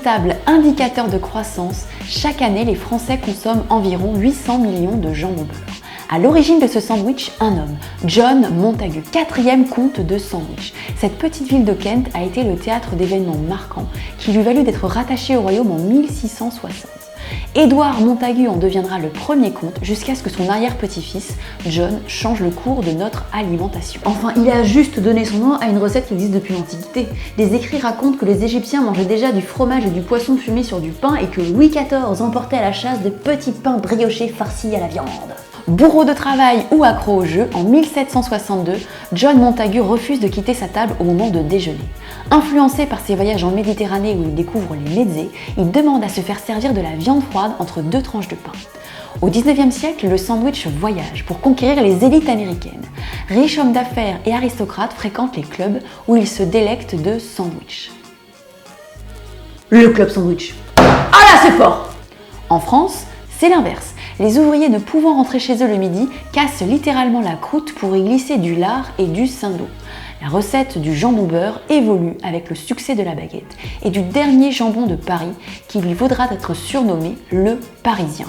véritable indicateur de croissance, chaque année les Français consomment environ 800 millions de jambon beurre. À l'origine de ce sandwich, un homme, John Montagu, 4e comte de Sandwich. Cette petite ville de Kent a été le théâtre d'événements marquants qui lui valut d'être rattaché au royaume en 1660. Édouard Montagu en deviendra le premier comte jusqu'à ce que son arrière-petit-fils, John, change le cours de notre alimentation. Enfin, il a juste donné son nom à une recette qui existe depuis l'Antiquité. Des écrits racontent que les Égyptiens mangeaient déjà du fromage et du poisson fumé sur du pain et que Louis XIV emportait à la chasse de petits pains briochés farcis à la viande. Bourreau de travail ou accro au jeu, en 1762, John Montagu refuse de quitter sa table au moment de déjeuner. Influencé par ses voyages en Méditerranée où il découvre les mezzés, il demande à se faire servir de la viande froide entre 2 tranches de pain. Au 19e siècle, le sandwich voyage pour conquérir les élites américaines. Riches hommes d'affaires et aristocrates fréquentent les clubs où ils se délectent de sandwich. Le club sandwich. Ah là, c'est fort! En France, c'est l'inverse. Les ouvriers ne pouvant rentrer chez eux le midi cassent littéralement la croûte pour y glisser du lard et du cindeau. La recette du jambon beurre évolue avec le succès de la baguette et du dernier jambon de Paris qui lui vaudra d'être surnommé le Parisien.